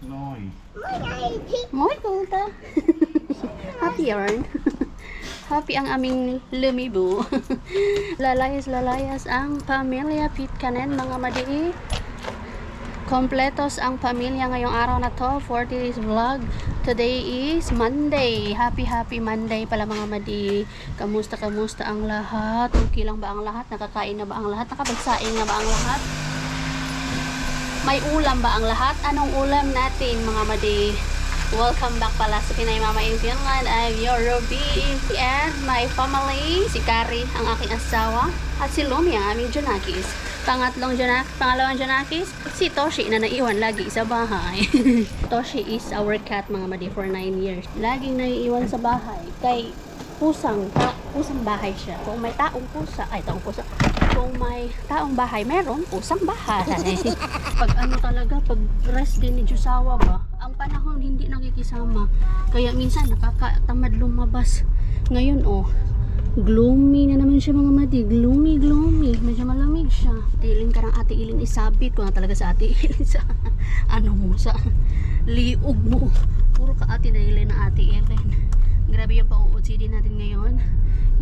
Noin. Muy kulta. Happy yarn. Happy ang aming lumibo. Lalayas ang pamilya Pitcanen mga madi. Kompletos ang pamilya ngayong araw na to for today's vlog. Today is Monday. Happy Monday pala mga madi. Kamusta ang lahat? Okay lang ba ang lahat? Nakakain na ba ang lahat? Nakapagsaing na ba ang lahat? May ulam ba ang lahat? Anong ulam natin mga madi? Welcome back pala sa Pinay Mama in Finland. I'm your Ruby and my family. Si Kari, ang aking asawa, at si Lumi, ang aming Junakis. Pangalawang Junakis, si Toshi na naiwan lagi sa bahay. Toshi is our cat mga madi for 9 years. Laging naiiwan sa bahay. Kay pusang bahay siya. Kung may taong pusa, kung may taong bahay, meron pusang bahay. Pag rest din ni Jusawa ba, ang panahon hindi nakikisama. Kaya minsan nakakatamad lumabas. Ngayon gloomy na naman siya mga madi. Gloomy. Medyo malamig siya. Tiling ka ng Ate Ilin isabit ko na talaga sa Ate Ilin sa sa liog mo. Puro ka Ate Ilin na Ate Ilin. Grabe yung pang-OOTD natin ngayon.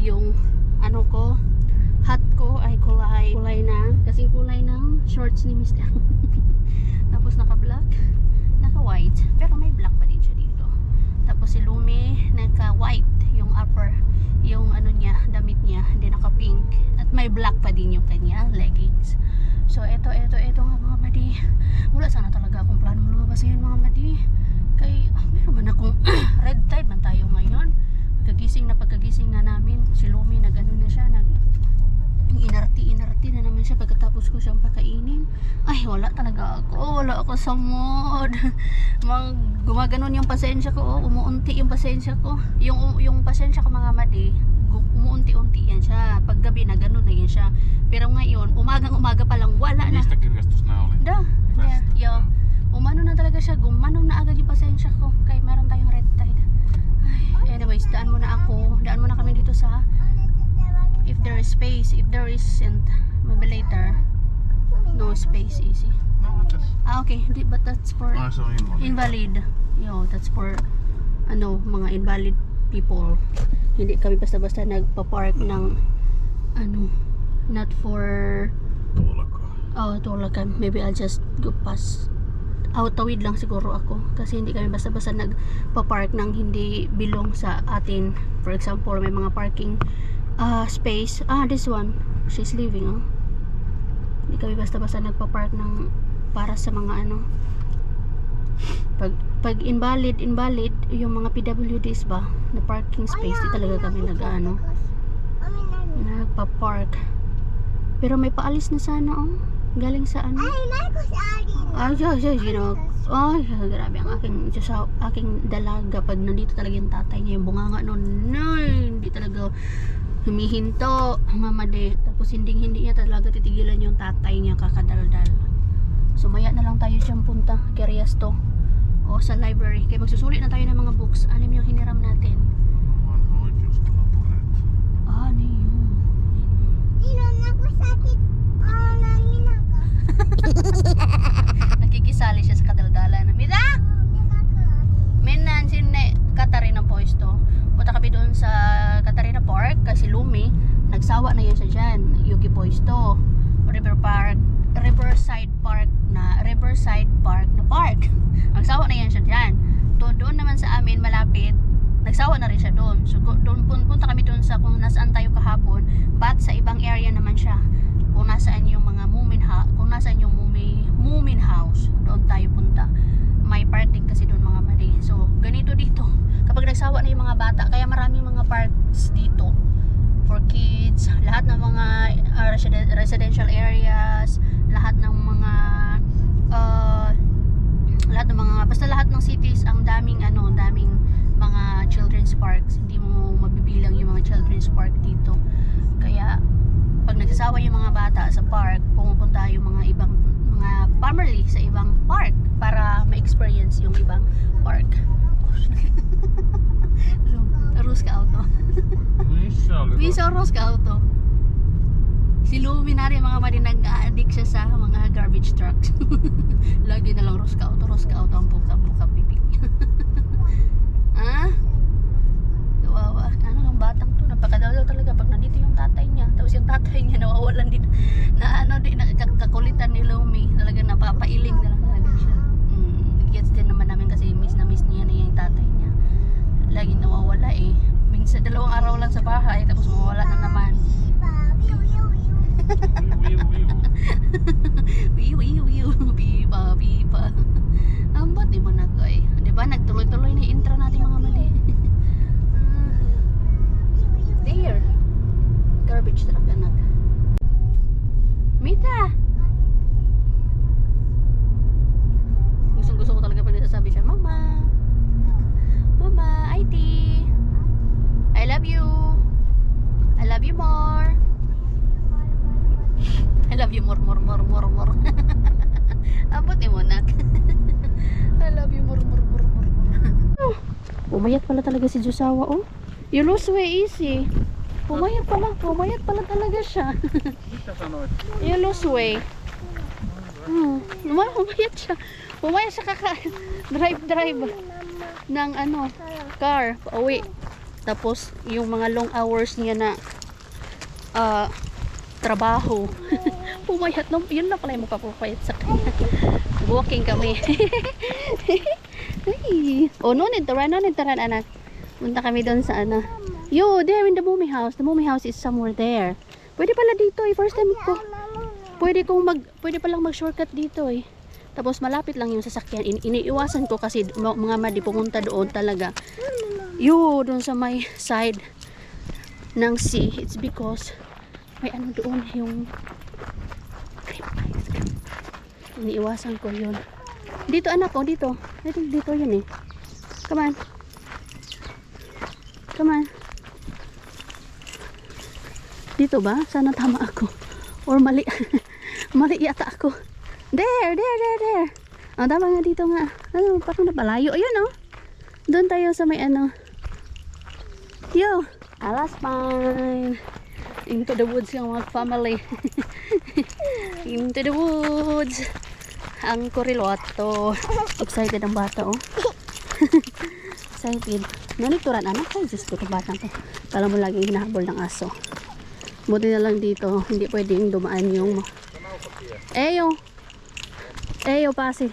Yung hat ko ay kulay na. Kasing kulay ng shorts ni Mr. Tapos naka-black, naka-white. Pero may black pa din siya dito. Tapos si Lumi, naka-white yung upper. Yung damit niya. Hindi naka-pink. At may black pa din yung kanya leggings. So, ito nga mga madi. Wala sana talaga akong planong lumabas ngayon mga madi. Kay, meron man akong red tide man tayo ngayon. Pagkagising na namin, si Lumi na siya, inarti na naman siya pagkatapos ko siyang pakainin. Ay, wala ako sa mood. Gumaganon yung pasensya ko, umuunti yung pasensya ko. Yung pasensya ko mga madi, umuunti-unti yan siya. Paggabi na ganun na yan siya. Pero ngayon, umaga pa lang wala na. Mistä kirjastus nää oli? Umano na talaga siya, gumano na agad yung pasensya ko. Kaya meron tayong red tide. Ay, anyways, daan muna kami dito sa if there is space, if there isn't, maybe later. No space, easy. No, just... Okay, but that's for so invalid. That's for mga invalid people. Hindi kami basta-basta nagpa-park ng not for Tualakan. Maybe I'll just go pass. Tawid lang siguro ako kasi hindi kami basta-basta nagpa-park ng hindi belong sa atin. For example, may mga parking space. This one. She's leaving. Hindi kami basta-basta nagpa-park ng para sa mga pag invalid yung mga PWDs ba na parking space, di talaga kami nagpa-park. Pero may paalis na sana galing sa grabe ang aking dalaga. Pag nandito talaga yung tatay niya, yung bunganga hindi talaga humihinto mamade. Tapos hindi niya talaga titigilan yung tatay niya kakadaldal. So maya na lang tayo dyan punta Carias to sa library kaya magsusulit na tayo ng mga books. Ano yung hiniram natin? Nakikisali siya sa kadaldalan. Mira! Menan sinne Katarina Poisto. Punta kami doon sa Katarina Park kasi Lumi, nagsawa na yun siya dyan. Yuki Poisto, Riverside Park na park. Nagsawa na yan siya dyan. Doon naman sa amin malapit, nagsawa na rin siya doon. So doon punta kami doon sa kung nasaan tayo kahapon, but sa ibang area naman siya. Kung nasaan yung mga Moomin House, doon tayo punta. May park din kasi doon mga mali. So ganito dito, kapag nagsawa na yung mga bata, kaya maraming mga parks dito for kids, lahat ng mga residential areas, lahat ng mga basta lahat ng cities, ang daming mga children's parks. Hindi mo mabibilang yung mga children's park dito. Kaya pag nagsasawa yung mga bata sa park, pumupunta yung mga family sa ibang park para ma-experience yung ibang park. Ruska auto. Missä on ruska auto? Si Luminari mga madi nag-addict siya sa mga garbage trucks. Lagi na lang rose out ang buka bibig niya. Ha? Kawawa. Ano ang batang to? Napakadalaw talaga pag nandito yung tatay niya. Tapos yung tatay niya nawawalan din. Kakulitan ni Lumi. Talaga napapailing na lang talaga siya. Gets din naman namin kasi miss na miss niya na yung tatay niya. Lagi nawawala eh. Minsan 2 araw lang sa bahay tapos mawala na naman. Pipa. Ambot di mo na koy. Di ba nagtuloy-tuloy na intro natin mga mali. There. Garbage truck anak. Mita. Gusto ko talaga pag nasasabi siya, Mama, IT, I love you more. I love you more. Abot ni mo nak. I love you more. Pumayat pala talaga si Josawa, oh. You lose weight easy. Pumayat pala talaga siya. You lose weight. Pumayat siya. Pumayat siya drive ng car pauwi. Tapos yung mga long hours niya na trabaho. Pumayat no, yun na pala yung magpapapayat sa kanya. Walking kami. No need to run anak. Punta kami doon sa there in the Mummy house. The Mummy house is somewhere there. Pwede pala dito eh, first time ko. Pwede palang mag-shortcut dito eh. Tapos malapit lang yung sasakyan. Iniiwasan ko kasi mga madi pumunta doon talaga. Doon sa may side ng sea. It's because may doon yung creep ice cream. Iniiwasan ko yun. Dito anak ko, dito. Dito yun eh. Come on. Dito ba? Sana tama ako. Or mali. Mali yata ako. There. Tama nga dito nga. Parang napalayo. Ayun Doon tayo sa may Alas fine. Into the woods yung mga family. Into the woods. Ang Kuriloto. Excited ang bata Excited. Nanituran anak ay just ko batang to. Kala mo lagi hinahabol ng aso. Buti na lang dito, hindi pwedeng dumaan yung Eyo pasi.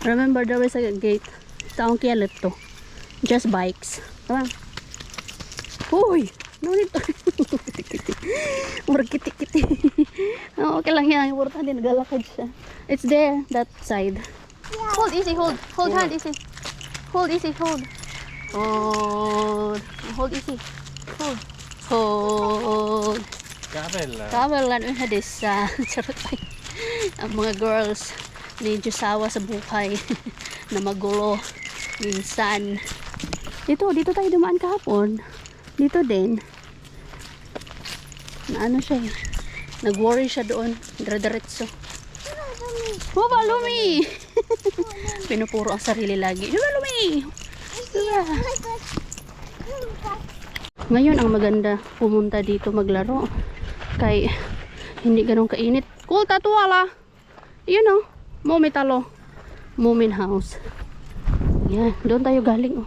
Remember there is a gate. Taong kialit to. Just bikes. Tama. Uy! No need to. Murag kiti-kiti. Okay lang yan. Importante naglalakad siya. It's there. That side. Hold easy. Hold hand easy. Hold easy. Hold easy. Hold. Kabelan desa. Charot ay. Ang mga girls ni Josawa sa buhay na magulo minsan. Dito tayo dumaan kahapon. Dito din. Na siya eh. Nag-worry siya doon. Dire-diretso. Baba, Lumi! Pinupuro ang sarili lagi. Baba, Lumi! Ngayon ang maganda pumunta dito maglaro. Kay hindi ganun kainit. Cool, tatuwala. Momitalo. Mumin house. Yan, doon tayo galing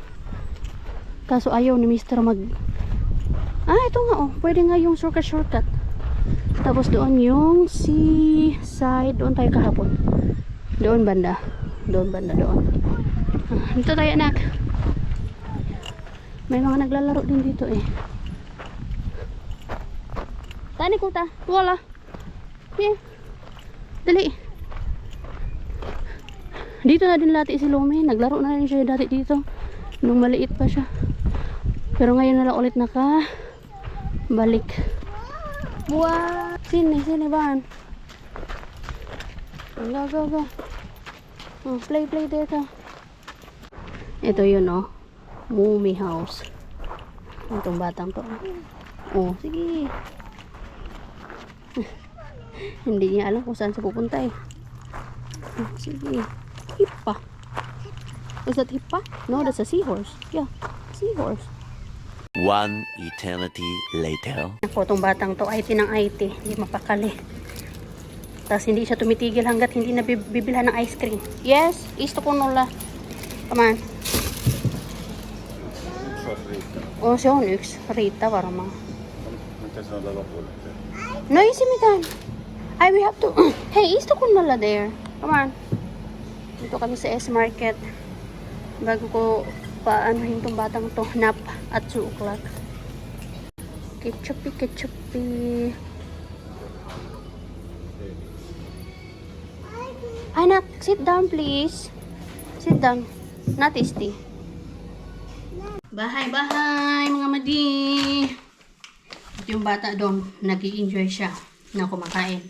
Kaso ayaw ni Mr. ito nga pwede nga yung shortcut. Tapos doon yung seaside. Doon tayo kahapon. Doon banda. Doon. Dito tayo anak. May mga naglalaro din dito eh. Tani ko ta. Wala. Yeah. Dali. Dito na din lati si Lumi. Naglaro na rin siya dati dito. Nung maliit pa siya. Pero ngayon na lang ulit balik. Wow! Sini ba? Go. Play dito. Ito yun Mummy house. Itong batang to. Sige. Hindi niya alam kung saan siya pupunta eh. Sige. Hippa. Is that hippa? No, that's a seahorse. Yeah, seahorse. One eternity later. Ako, itong batang to, IT ng IT. Hindi mapakali. Tapos hindi siya tumitigil hanggat hindi na bibilhan ng ice cream. Yes, isto ko nula. Come on. Oh, se on yksi. Riittää varmaan. Mitä se on lopulla? No ei se mitään. Ay, we have to... Hey, isto kunnolla there. Come on. Dito kami sa S-Market. Bago ko paanohin tong batang to. Nap at 2 o'clock. Ketchupi, ketchupi. Anak, sit down please. Sit down. Not tasty. Bahay, mga madi. Ito yung bata doon. Nag-i-enjoy siya na kumakain.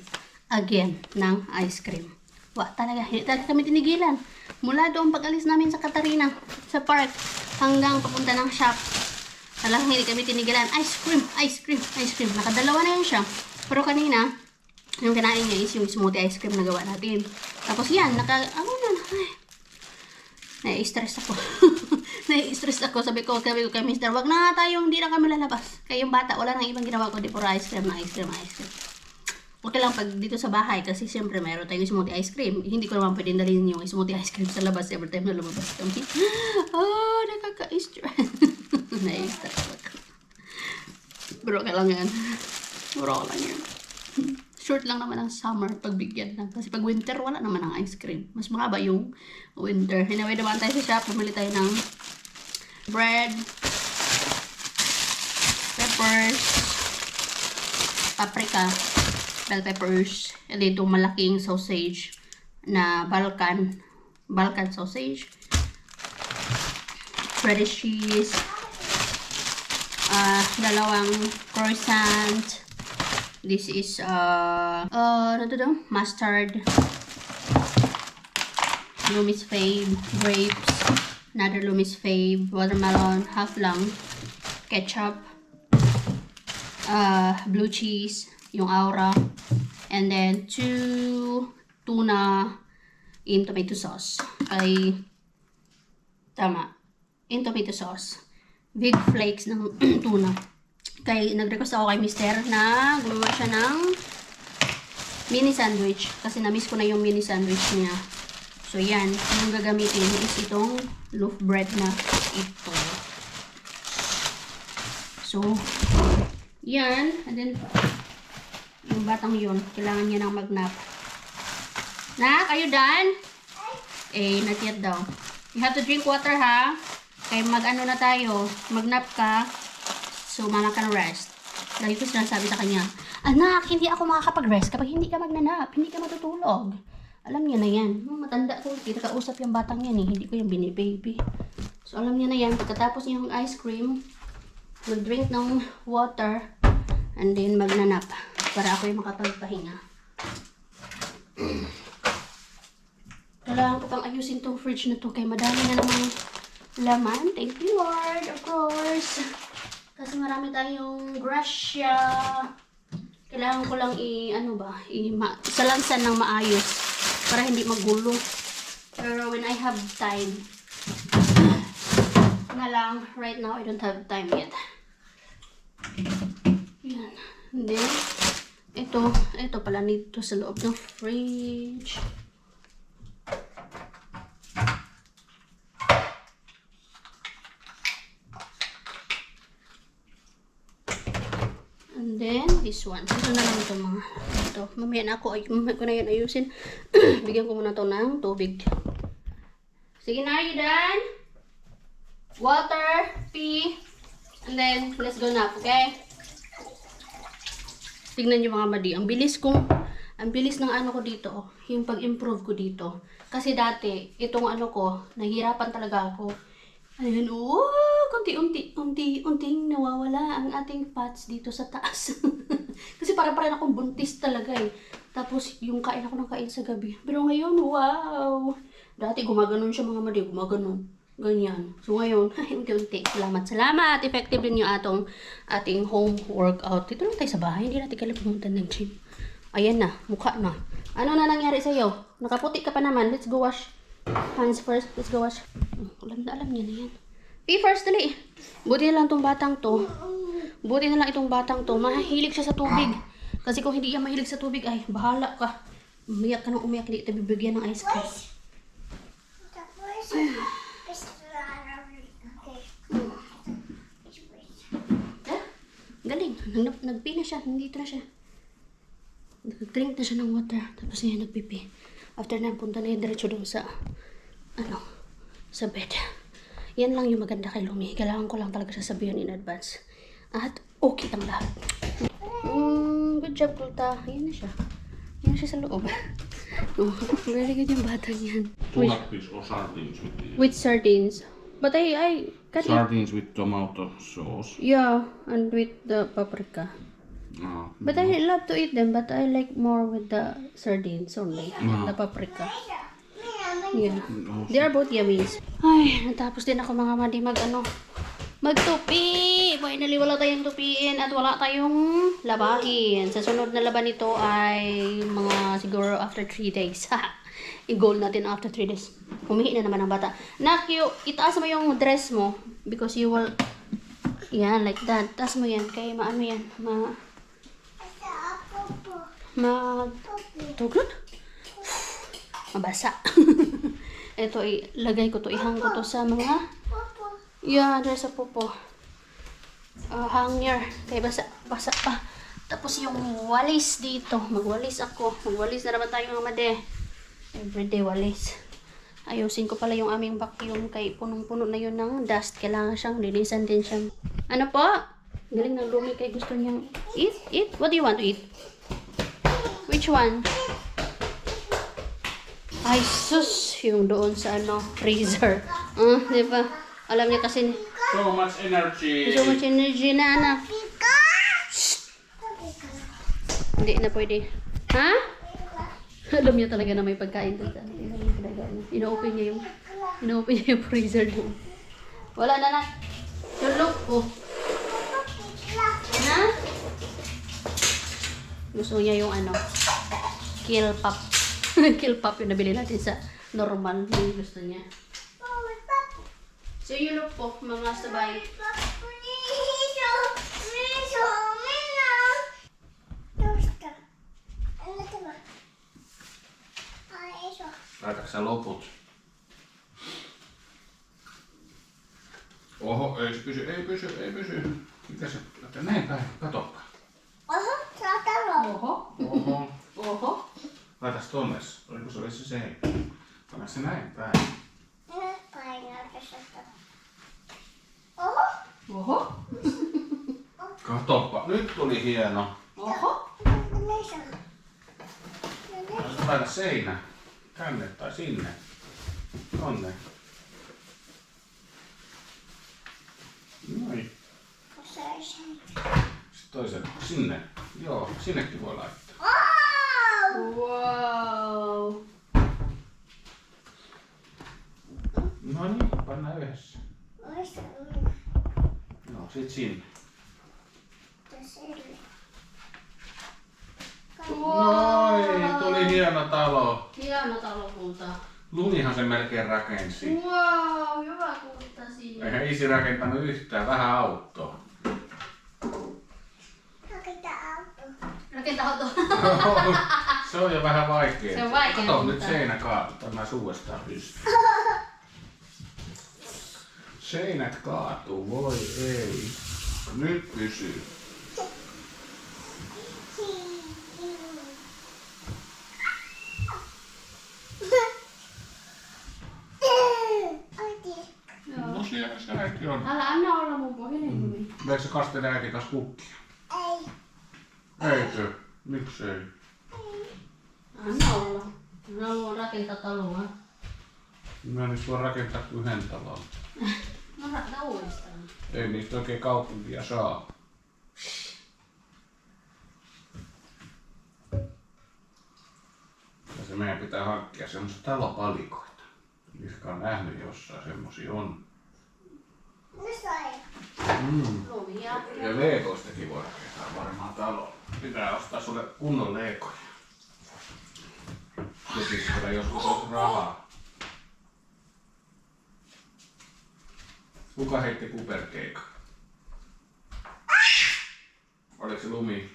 Again, ng ice cream. Wah, talaga. Hindi talaga kami tinigilan. Mula doon pag-alis namin sa Katarina, sa park, hanggang papunta ng shop. Talagang hindi kami tinigilan. Ice cream, ice cream, ice cream. Nakadalawa na yun siya. Pero kanina, yung kinain niya is yung smoothie ice cream na gawa natin. Tapos yan, nai-stress ako. Nai-stress ako. Sabi ko kay Mr. Wag na tayong, hindi na kami lalabas. Kaya yung bata, wala nang ibang ginawa ko. Di puro ice cream, ice cream, ice cream. Okay lang pag dito sa bahay kasi siyempre mayroon tayong smoothie ice cream. Hindi ko naman pwedeng dalhin yung smoothie ice cream sa labas every time na lumabas kami. Oh, nakaka-stress. Nai-stress ako. Pero okay lang yan. Pero okay lang yan. Short lang naman ang summer pagbigyan lang. Kasi pag winter, wala naman ang ice cream. Mas mahaba yung winter. Anyway, naman tayo sa shop. Bumili tayo ng bread, peppers, paprika, bell peppers, and then itong malaking sausage na Balkan sausage, shredded cheese, dalawang croissant. This is mustard, Lumis Fave, grapes, another Lumis Fave, watermelon, half lang, ketchup, blue cheese, yung aura, and then 2 tuna in tomato sauce. In tomato sauce. Big flakes ng tuna. Nag-request ako kay Mister na gumawa siya ng mini sandwich. Kasi na-miss ko na yung mini sandwich niya. So, yan. Yung gagamitin is itong loaf bread na ito. So, yan. And then, yung batang yun, kailangan niya ng mag-nap. Nak, are you done? Eh, not yet daw. You have to drink water, ha? Kaya mag-ano na tayo. Mag-nap ka. So, mama can rest. Lagi ko sinasabi sa kanya, anak, hindi ako makakapag-rest kapag hindi ka magnanap. Hindi ka matutulog. Alam niya na yan. Matanda ko. Kinakausap yung batang yan eh. Hindi ko yung bini-baby. So, alam niya na yan. Pagkatapos niya yung ice cream, mag-drink ng water, and then magnanap. Para ako yung makapagpahinga. Kailangan ko pang ayusin tong fridge na to. Kaya madami na namang laman. Thank you, Lord. Of course. Kasi marami tayong grasya. Kailangan ko lang isalansan ng maayos para hindi magulo. Pero when I have time, na lang, right now I don't have time yet. Yan. And then, ito pala nito sa loob ng fridge. And then, this one. Ito na lang ito mga. Ito. Mamaya ko na yan ayusin. Bigyan ko muna ito ng tubig. Sige na, are you done? Water, pee, and then, let's go nap, okay? Tignan nyo mga madi. Ang bilis ng ano ko dito. Oh, yung pag-improve ko dito. Kasi dati, itong ano ko, nahihirapan talaga ako. Ayun, unting nawawala ang ating fats dito sa taas. Kasi para akong buntis talaga eh. Tapos yung kain ako ng kain sa gabi. Pero ngayon, wow! Dati gumaganon siya mga madi, gumaganon. Ganyan. So ngayon, unti-unti. Salamat. Effective din yung ating home workout. Dito lang tayo sa bahay. Hindi natin kailangan pumunta ng gym. Ayan na, mukha na. Ano na nangyari sa'yo? Nakaputi ka pa naman. Let's go wash. Hands first. Let's go wash. Alam niya na yan. Pee first, dali. Buti na lang itong batang to. Mahihilig siya sa tubig. Kasi kung hindi yan mahilig sa tubig, ay, bahala ka. Umiyak ka nang umiyak, di ito bibigyan ng ice cream. Ah, galing. Nagpi na siya. Nandito na siya. Nag-drink na siya ng water. Tapos niya nagpipi. After na, punta na yung diretso doon sa, sa bed. Yan lang yung maganda kay Lumi. Kailangan ko lang talaga sasabihin in advance. At okay ang lahat. Good job, Kulta. Yan na siya. Yan na siya sa loob. Oh, very good yung batang yan. Tuna fish or sardines with the... With sardines. But I can eat. Sardines with tomato sauce. Yeah, and with the paprika. But I love to eat them, but I like more with the sardines only. The paprika. Yeah. They are both yummies. Ay, natapos din ako mga madi magtupi. Finally, wala tayong tupiin at wala tayong labahin. Sa sunod na laban nito ay mga siguro after 3 days. I-goal natin after 3 days. Humihi na naman ang bata. Nakyo, itaas mo yung dress mo because you will, yan, like that. Taas mo yan. Kaya maano yan. Tuglot? Mabasa. Ito, ilagay ko to. Ihang ko to sa mga, yeah, dress sa popo. Hanger. Kaya basa pa. Tapos yung walis dito. Magwalis ako. Magwalis na naman tayo mga made. Everyday walis. Ayusin ko pala yung aming vacuum kay punong-puno na yun ng dust. Kailangan siyang linisan din siya. Ano po? Galing ng Lumi kay gusto niyang eat? What do you want to eat? Which one? Ay, sus! Yung doon sa freezer. Di ba? Alam niya kasi So much energy. so much energy na, anak. Hindi na pwede. Ha? Alam niya talaga na may pagkain doon. Ino-open niya yung freezer doon. Wala na. Tulog po. Ha? Gusto niya yung kill pop. Kill pop yung nabili natin sa normal. Yung gusto niya. So you look po, mga sabay. Laitatko sä loput? Oho, ei pysy. Mitä se? Näin päin, katoppa. Oho. Laitas tonne. Oliko se olisi se? Panna se näin päin. Oho. Katoppa. Nyt tuli hieno. Oho. Laita seinä. Tänne tai sinne. Tonne. Noin. Sitten toisen. Sinne. Joo, sinnekin voi laittaa. Wow. No niin, pannaan yhdessä. No, sit sinne. Noin, tuli hieno talo. Hieno talo, Kulta. Lumihan se melkein rakensi. Wow, hyvä Kulta sinne. Eihän isi rakentanut yhtään, vähän auttoa. Rakentaa auto. Se on jo vähän vaikea. Se on vaikea, Kato, nyt mutta- seinä kaatuu. Tämä suudestaan pystyy. Seinät kaatuu, voi ei. Nyt pysyy. No siellä se äiti on. Älä anna olla mun pohjille. Veikö se kastele äiti kanssa kukkia? Eikö? Miksei? Anna olla. Mä haluan rakentaa taloa. Mä nyt voi rakentaa yhden talon. No rakentaa uudestaan. Ei niistä oikein kaupunkia saa. Ja se meidän pitää hankkia semmosia talopalikoita. Miska on nähnyt jossain, semmosia on. Lumia. Ja leekoistakin voi rakentaa varmaan talo. Pitää ostaa sulle kunnon leekoja. Tekisikö joskus olisi rahaa? Kuka heitti kuperkeikan? Oliko se Lumi?